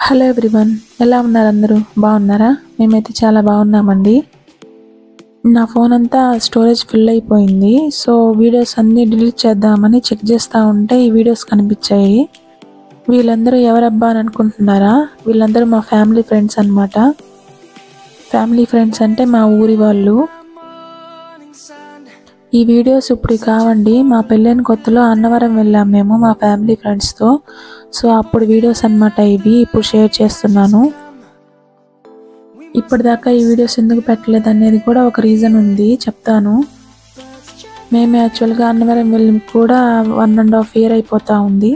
Hello everyone, ఎలా ఉన్నారు? అందరూ బాగున్నారా? మేమైతే చాలా బాగున్నామండి. నా ఫోన్ అంతా స్టోరేజ్ ఫుల్ అయిపోయింది. సో వీడియోస్ అన్నీ డిలీట్ చేద్దామని చెక్ చేస్తూ ఉంటే ఈ వీడియోస్ కనిపించాయి. వీళ్ళందరూ ఎవరబ్బా అని అనుకుంటున్నారా? వీళ్ళందరూ మా ఫ్యామిలీ ఫ్రెండ్స్ అన్నమాట. ఫ్యామిలీ ఫ్రెండ్స్ అంటే మా ఊరి వాళ్ళు. ఈ వీడియోస్ ఇప్పుడు కావండి. మా పెళ్ళైన కొత్తలో అన్నవరం వెళ్ళాం మేము మా ఫ్యామిలీ ఫ్రెండ్స్తో. సో అప్పుడు వీడియోస్ అన్నమాట ఇవి. ఇప్పుడు షేర్ చేస్తున్నాను. ఇప్పటిదాకా ఈ వీడియోస్ ఎందుకు పెట్టలేదు అనేది కూడా ఒక రీజన్ ఉంది, చెప్తాను. మేము యాక్చువల్గా అన్నవరం వెళ్ళి కూడా 1.5 year అయిపోతూ ఉంది.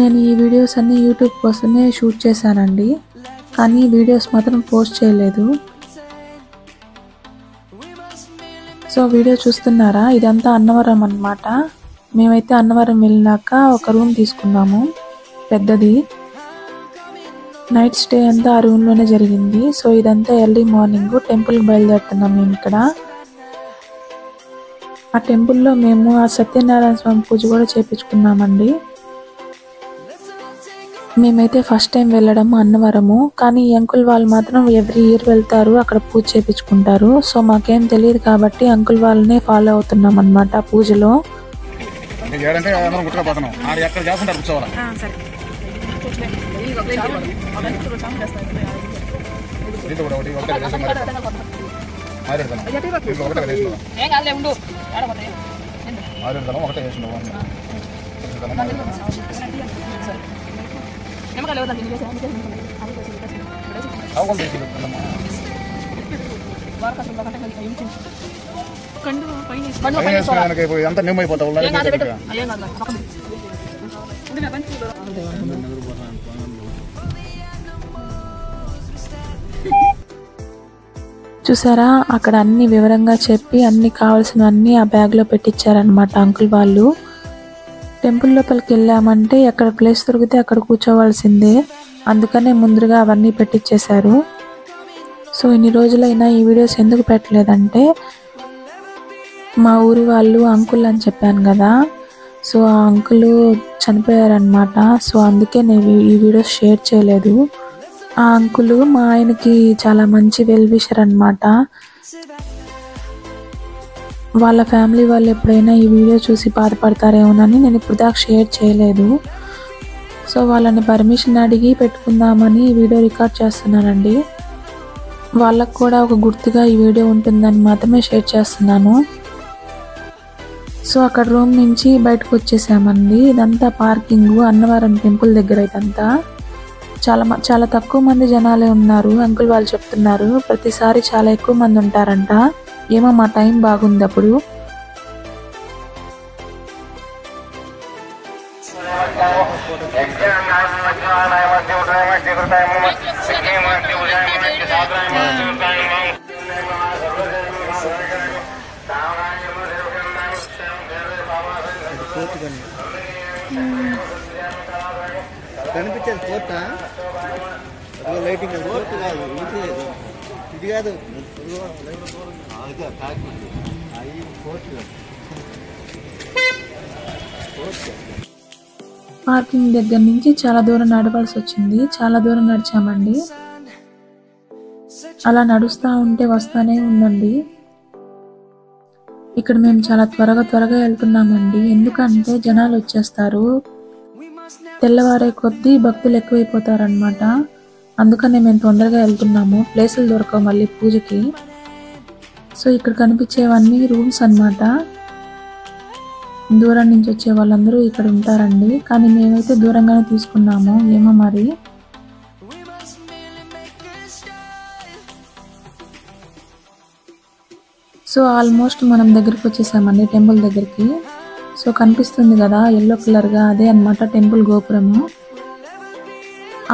నేను ఈ వీడియోస్ అన్నీ యూట్యూబ్ కోసమే షూట్ చేశానండి, కానీ వీడియోస్ మాత్రం పోస్ట్ చేయలేదు. సో వీడియో చూస్తున్నారా? ఇదంతా అన్నవరం అన్నమాట. మేమైతే అన్నవరం వెళ్ళినాక ఒక రూమ్ తీసుకున్నాము, పెద్దది. నైట్ స్టే అంతా ఆ రూమ్లోనే జరిగింది. సో ఇదంతా ఎర్లీ మార్నింగ్ టెంపుల్కి బయలుదేరుతున్నాం మేము ఇక్కడ. ఆ టెంపుల్లో మేము ఆ సత్యనారాయణ స్వామి పూజ కూడా చేయించుకున్నామండి. మేమైతే ఫస్ట్ టైం వెళ్ళడం అన్నవరము, కానీ ఈ అంకుల్ వాళ్ళు మాత్రం ఎవ్రీ ఇయర్ వెళ్తారు, అక్కడ పూజ చేయించుకుంటారు. సో మాకేం తెలియదు కాబట్టి అంకుల్ వాళ్ళనే ఫాలో అవుతున్నాం అన్నమాట పూజలో. ఎంత నిమ్మైపోతావు. చూసారా, అక్కడ అన్ని వివరంగా చెప్పి అన్ని కావాల్సినవన్నీ ఆ బ్యాగ్లో పెట్టించారనమాట అంకుల్ వాళ్ళు. టెంపుల్ లోపలికి వెళ్ళామంటే ఎక్కడ ప్లేస్ దొరికితే అక్కడ కూర్చోవాల్సిందే, అందుకనే ముందుగా అవన్నీ పెట్టించేశారు. సో ఇన్ని రోజులైనా ఈ వీడియోస్ ఎందుకు పెట్టలేదంటే, మా ఊరి వాళ్ళు అంకుల్ అని చెప్పాను కదా, సో ఆ అంకుల్ చనిపోయారనమాట. సో అందుకే నేను ఈ వీడియోస్ షేర్ చేయలేదు. ఆ అంకుల్ మా ఆయనకి చాలా మంచి వెల్ విషర్ అనమాట. వాళ్ళ ఫ్యామిలీ వాళ్ళు ఎప్పుడైనా ఈ వీడియో చూసి బాధపడతారేమోనని నేను ఇప్పుడు దాకా షేర్ చేయలేదు. సో వాళ్ళని పర్మిషన్ అడిగి పెట్టుకుందామని ఈ వీడియో రికార్డ్ చేస్తున్నానండి. వాళ్ళకు కూడా ఒక గుర్తుగా ఈ వీడియో ఉంటుందని మాత్రమే షేర్ చేస్తున్నాను. సో అక్కడ రూమ్ నుంచి బయటకు వచ్చేసామండి. ఇదంతా పార్కింగ్ అన్నవరం టెంపుల్ దగ్గర. ఇదంతా చాలా తక్కువ మంది జనాలే ఉన్నారు. అంకుల్ వాళ్ళు చెప్తున్నారు ప్రతిసారి చాలా ఎక్కువ మంది ఉంటారంట. ఏమో మా టైం బాగుంది అప్పుడు. కనిపించేది కోర్ట, లైటింగ్ కోర్టు కాదు, ఇది కాదు. పార్కింగ్ దగ్గర నుంచి చాలా దూరం నడవాల్సి వచ్చింది. చాలా దూరం నడిచామండి. అలా నడుస్తూ ఉంటే వస్తానే ఉందండి. ఇక్కడ మేము చాలా త్వరగా వెళ్తున్నామండి, ఎందుకంటే జనాలు వచ్చేస్తారు. తెల్లవారే కొద్దీ భక్తులు ఎక్కువైపోతారనమాట. అందుకనే మేము తొందరగా వెళ్తున్నాము, ప్లేసులు దొరకవు మళ్ళీ పూజకి. సో ఇక్కడ కనిపించేవన్నీ రూమ్స్ అన్నమాట. దూరం నుంచి వచ్చే వాళ్ళందరూ ఇక్కడ ఉంటారండి, కానీ మేమైతే దూరంగానే తీసుకున్నాము. ఏమో మరి. సో ఆల్మోస్ట్ మనం దగ్గరికి వచ్చేసామండి, టెంపుల్ దగ్గరికి. సో కనిపిస్తుంది కదా ఎల్లో కలర్గా, అదే అన్నమాట టెంపుల్ గోపురము.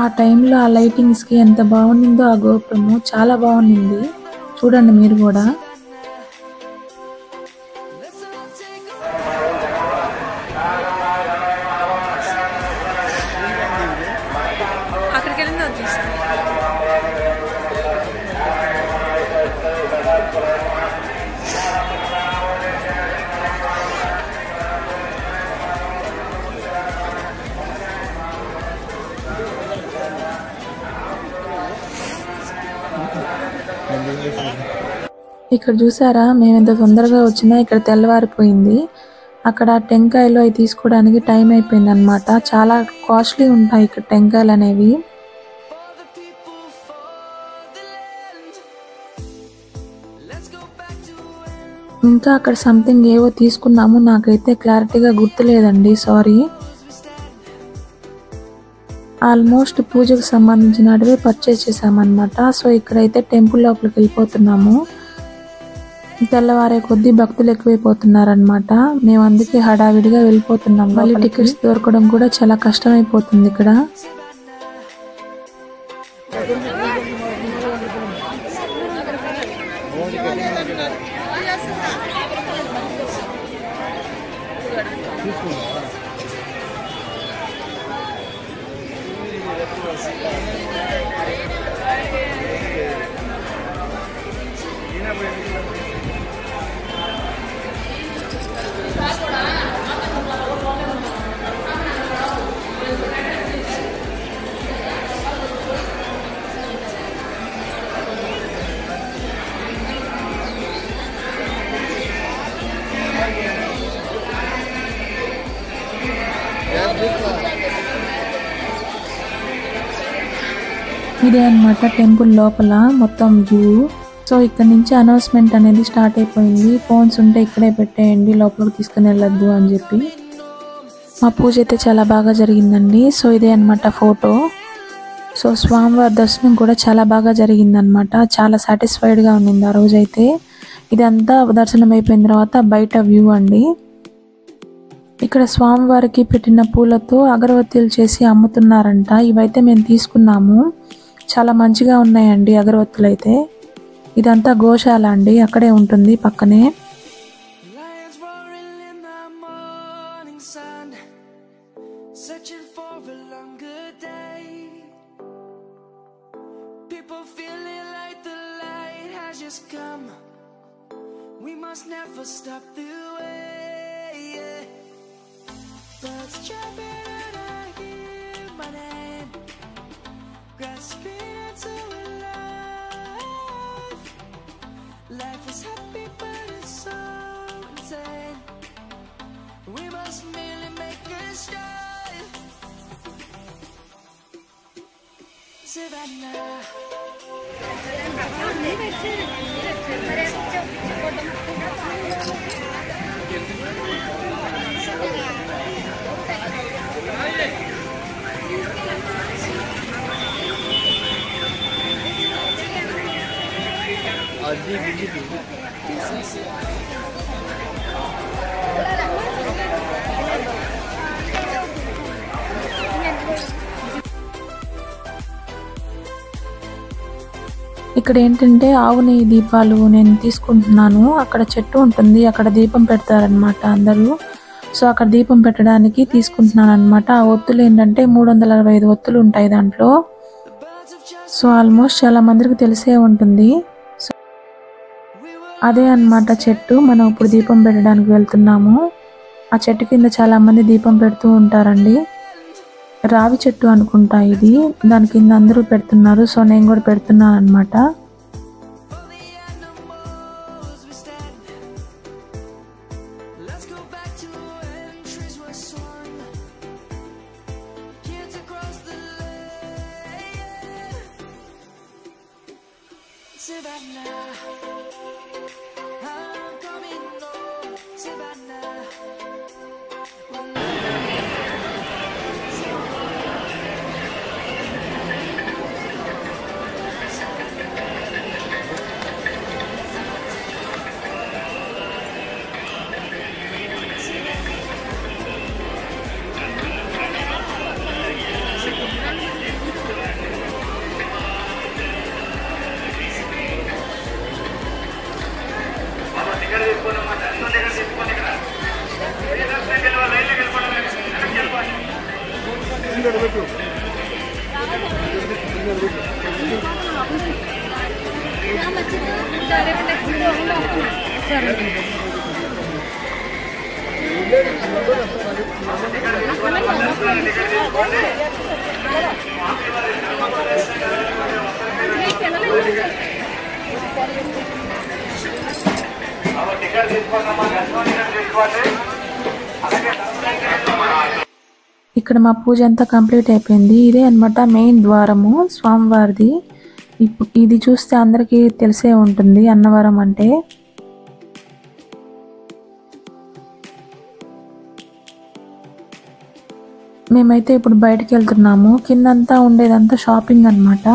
ఆ టైంలో ఆ లైటింగ్స్కి ఎంత బాగుండిందో ఆ గోపురము, చాలా బాగుండింది. చూడండి మీరు కూడా. ఇక్కడ చూసారా మేము ఎంత తొందరగా వచ్చినా ఇక్కడ తెల్లవారిపోయింది. అక్కడ టెంకాయలు అవి తీసుకోవడానికి టైం అయిపోయింది అనమాట. చాలా కాస్ట్లీ ఉంటాయి ఇక్కడ టెంకాయలు అనేవి. ఇంకా అక్కడ సంథింగ్ ఏవో తీసుకున్నాము, నాకైతే క్లారిటీగా గుర్తులేదండి, సారీ. ఆల్మోస్ట్ పూజకు సంబంధించినవి పర్చేస్ చేసామన్నమాట. సో ఇక్కడైతే టెంపుల్ లోపలికి వెళ్ళిపోతున్నాము. తెల్లవారే కొద్దీ భక్తులు ఎక్కువైపోతున్నారనమాట. మేము అందుకే హడావిడిగా వెళ్ళిపోతున్నాం. మళ్ళీ టికెట్స్ దొరకడం కూడా చాలా కష్టమైపోతుంది ఇక్కడ. ఇదే అన్నమాట టెంపుల్ లోపల మొత్తం వ్యూ. సో ఇక్కడ నుంచి అనౌన్స్మెంట్ అనేది స్టార్ట్ అయిపోయింది. ఫోన్స్ ఉంటే ఇక్కడే పెట్టేయండి, లోపలికి తీసుకుని వెళ్ళొద్దు అని చెప్పి. మా పూజ అయితే చాలా బాగా జరిగిందండి. సో ఇదే అన్నమాట ఫోటో. సో స్వామివారి దర్శనం కూడా చాలా బాగా జరిగిందనమాట. చాలా సాటిస్ఫైడ్గా ఉండింది ఆ రోజైతే. ఇదంతా దర్శనం అయిపోయిన తర్వాత బయట వ్యూ అండి. ఇక్కడ స్వామివారికి పెట్టిన పూలతో అగరవత్తులు చేసి అమ్ముతున్నారంట. ఇవైతే మేము తీసుకున్నాము. చాలా మంచిగా ఉన్నాయండి అగరవత్తులు అయితే. ఇదంతా గోశాల అండి, అక్కడే ఉంటుంది పక్కనే. Life is happy but it's so insane. We must merely make a start. Savannah. ఇక్కడ ఏంటంటే ఆవు నెయ్యి దీపాలు నేను తీసుకుంటున్నాను. అక్కడ చెట్టు ఉంటుంది, అక్కడ దీపం పెడతారనమాట అందరూ. సో అక్కడ దీపం పెట్టడానికి తీసుకుంటున్నాను అనమాట. ఆ ఒత్తులు ఏంటంటే 365 ఒత్తులు ఉంటాయి దాంట్లో. సో ఆల్మోస్ట్ చాలా మందికి తెలిసే ఉంటుంది. సో అదే అన్నమాట చెట్టు. మనం ఇప్పుడు దీపం పెట్టడానికి వెళ్తున్నాము. ఆ చెట్టు కింద చాలా మంది దీపం పెడుతూ ఉంటారండి. రావి చెట్టు అనుకుంటా ఇది. దాని కింద అందరూ పెడుతున్నారు. సో నేను కూడా పెడుతున్నాను అనమాట. ఇక్కడ మా పూజ అంతా కంప్లీట్ అయిపోయింది. ఇదే అన్నమాట మెయిన్ ద్వారము స్వామివారిది. ఇది చూస్తే అందరికీ తెలిసే ఉంటుంది అన్నవరం అంటే. మేమైతే ఇప్పుడు బయటకు వెళ్తున్నాము. కిందంతా ఉండేదంతా షాపింగ్ అన్నమాట.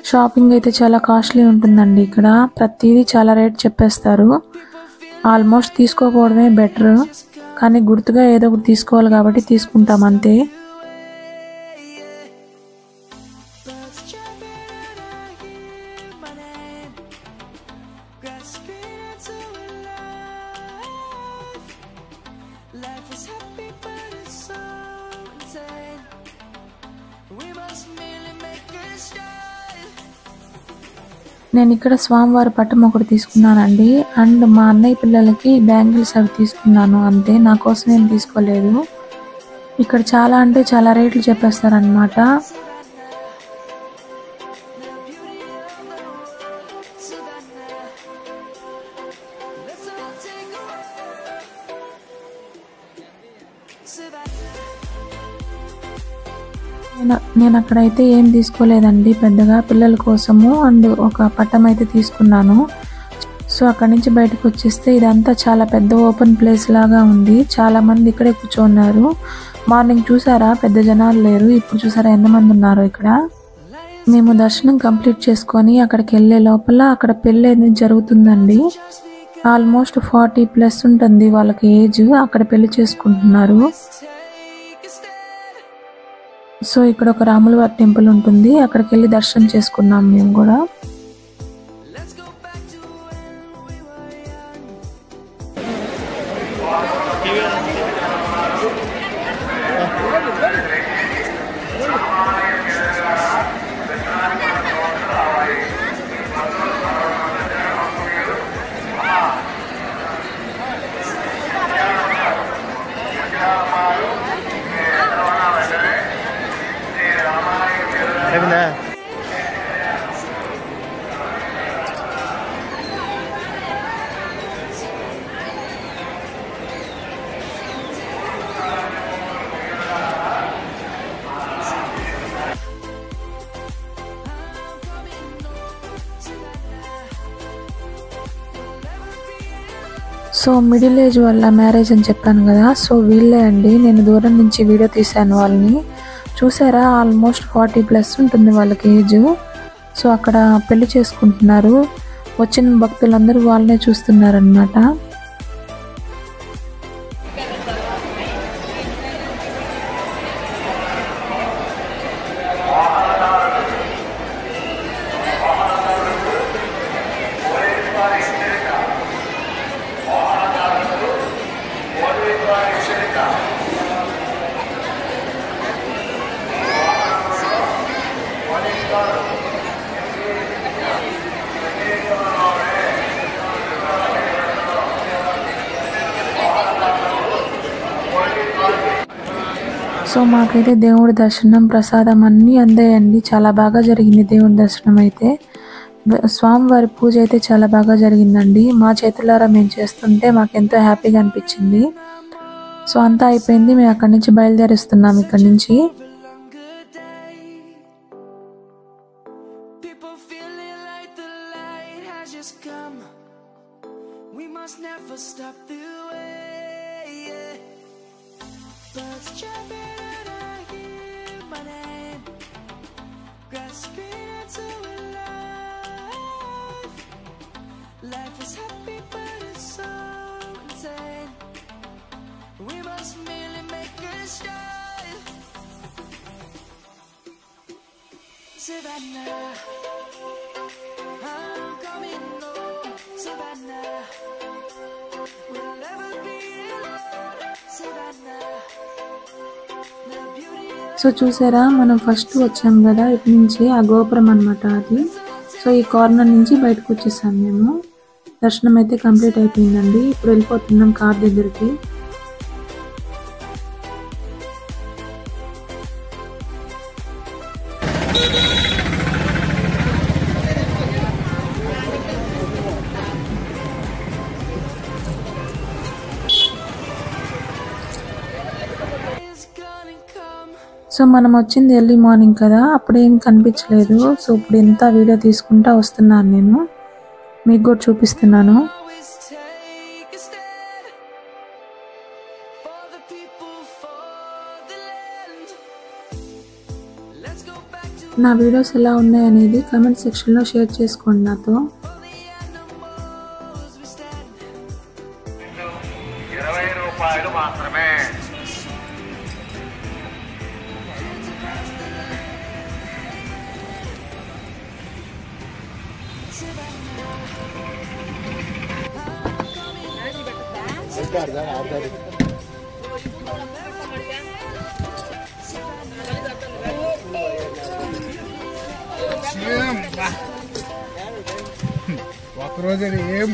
షాపింగ్ అయితే చాలా కాస్ట్లీ ఉంటుందండి. ఇక్కడ ప్రతిదీ చాలా రేట్ చెప్పేస్తారు. ఆల్మోస్ట్ తీసుకోకపోవడమే బెటర్, కానీ గుర్తుగా ఏదో ఒకటి తీసుకోవాలి కాబట్టి తీసుకుంటాం అంతే. నేను ఇక్కడ స్వామివారి పట్టం ఒకటి తీసుకున్నానండి. అండ్ మా అన్నయ్య పిల్లలకి బ్యాంగిల్స్ అవి తీసుకున్నాను అంతే, నా కోసం ఏం తీసుకోలేదు. ఇక్కడ చాలా అంటే చాలా రేట్లు చెప్పేస్తారనమాట. నేను అక్కడైతే ఏం తీసుకోలేదండి పెద్దగా, పిల్లల కోసము అండ్ ఒక పట్టం అయితే తీసుకున్నాను. సో అక్కడి నుంచి బయటకు వచ్చేస్తే ఇదంతా చాలా పెద్ద ఓపెన్ ప్లేస్ లాగా ఉంది. చాలా మంది ఇక్కడే కూర్చోన్నారు. మార్నింగ్ చూసారా పెద్ద జనాలు లేరు, ఇప్పుడు చూసారా ఎంతమంది ఉన్నారో ఇక్కడ. మేము దర్శనం కంప్లీట్ చేసుకొని అక్కడికి వెళ్ళే లోపల అక్కడ పెళ్ళి అనేది జరుగుతుందండి. ఆల్మోస్ట్ 40+ ఉంటుంది వాళ్ళకి ఏజ్. అక్కడ పెళ్లి చేసుకుంటున్నారు. సో ఇక్కడ ఒక రాములవారి టెంపుల్ ఉంటుంది, అక్కడికి వెళ్ళి దర్శనం చేసుకున్నాం మేము కూడా. సో మిడిల్ ఏజ్ వల్ల మ్యారేజ్ అని చెప్పాను కదా, సో వీళ్ళే అండి. నేను దూరం నుంచి వీడియో తీశాను వాళ్ళని. చూసారా ఆల్మోస్ట్ 40+ ఉంటుంది వాళ్ళకి ఏజ్. సో అక్కడ పెళ్లి చేసుకుంటున్నారు. వచ్చిన భక్తులందరూ వాళ్ళనే చూస్తున్నారనమాట. సో మాకైతే దేవుడి దర్శనం ప్రసాదం అన్నీ అందాయండి. చాలా బాగా జరిగింది దేవుడి దర్శనం అయితే. స్వామివారి పూజ అయితే చాలా బాగా జరిగిందండి. మా చేతులారా మేము చేస్తుంటే మాకెంతో హ్యాపీగా అనిపించింది. సో అంతా అయిపోయింది, మేము అక్కడి నుంచి బయలుదేరిస్తున్నాం. ఇక్కడి నుంచి Life is happy but it's so insane. We must merely make a start. Savannah, I'm coming home. Savannah, we'll never be alone. Savannah, the beauty of so చూసారా మనం ఫస్ట్ వచ్చాం కదా ఇటు నుంచి, ఆ గోపురం అన్నమాట అది. సో ఈ కార్నర్ నుంచి బయటకు వచ్చేసాం మేము. దర్శనం అయితే కంప్లీట్ అయిపోయిందండి. ఇప్పుడు వెళ్ళిపోతున్నాం కార్ దగ్గరికి. సో మనం వచ్చింది ఎర్లీ మార్నింగ్ కదా, అప్పుడేం కనిపించలేదు. సో ఇప్పుడు ఇంత వీడియో తీసుకుంటా వస్తున్నాను, నేను మీకు కూడా చూపిస్తున్నాను. always take a stand for the people, for the land. Let's go back to నా వీడియోస్ ఎలా ఉన్నాయి అనేది కమెంట్ సెక్షన్లో షేర్ చేసుకోండి నాతో. for the animals we stand. ₹20 మాత్రమే. ఒక్కరోజు ఏం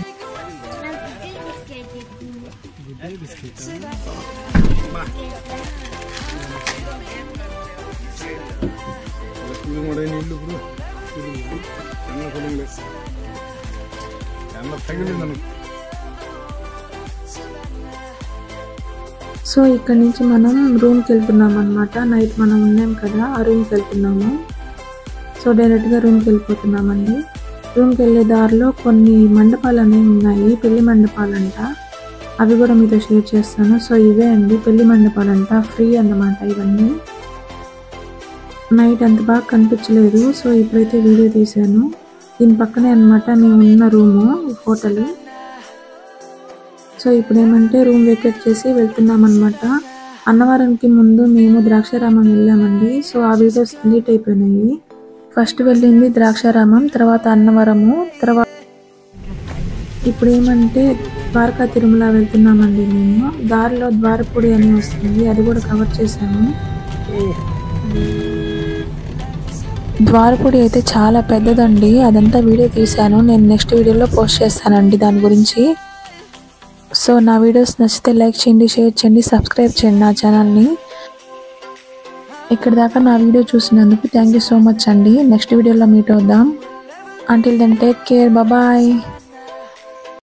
నీళ్ళు ఇప్పుడు తగిలింది. సో ఇక్కడ నుంచి మనం రూమ్కి వెళ్తున్నాం అనమాట. నైట్ మనం ఉన్నాం కదా, ఆ రూమ్కి వెళ్తున్నాము. సో డైరెక్ట్గా రూమ్కి వెళ్ళిపోతున్నామండి. రూమ్కి వెళ్ళే దారిలో కొన్ని మండపాలు అనేవి ఉన్నాయి, పెళ్లి మండపాలంట. అవి కూడా మీతో షేర్ చేస్తాను. సో ఇవే అండి పెళ్లి మండపాలంట, ఫ్రీ అన్నమాట ఇవన్నీ. నైట్ అంత బాగా కనిపించలేదు, సో ఇప్పుడైతే వీడియో తీశాను. దీని పక్కనే అనమాట మేము ఉన్న రూము, ఈ హోటల్. సో ఇప్పుడు ఏమంటే రూమ్ వేకేట్ చేసి వెళ్తున్నాం అనమాట. అన్నవరంకి ముందు మేము ద్రాక్షారామం వెళ్ళామండి. సో ఆ వీడియోస్ డిలీట్ అయిపోయినాయి. ఫస్ట్ వెళ్ళింది ద్రాక్షారామం, తర్వాత అన్నవరము, తర్వాత ఇప్పుడు ఏమంటే ద్వారకా తిరుమల వెళ్తున్నామండి మేము. దారిలో ద్వారపూడి అని వస్తుంది, అది కూడా కవర్ చేశాము. ద్వారపూడి అయితే చాలా పెద్దదండి, అదంతా వీడియో తీశాను. నేను నెక్స్ట్ వీడియోలో పోస్ట్ చేస్తానండి దాని గురించి. సో నా వీడియోస్ నచ్చితే లైక్ చేయండి, షేర్ చేయండి, సబ్స్క్రైబ్ చేయండి నా ఛానల్ని. ఇక్కడ దాకా నా వీడియో చూసినందుకు థ్యాంక్ యూ సో మచ్ అండి. నెక్స్ట్ వీడియోలో మీట్ అవుదాం. Until then take care, bye.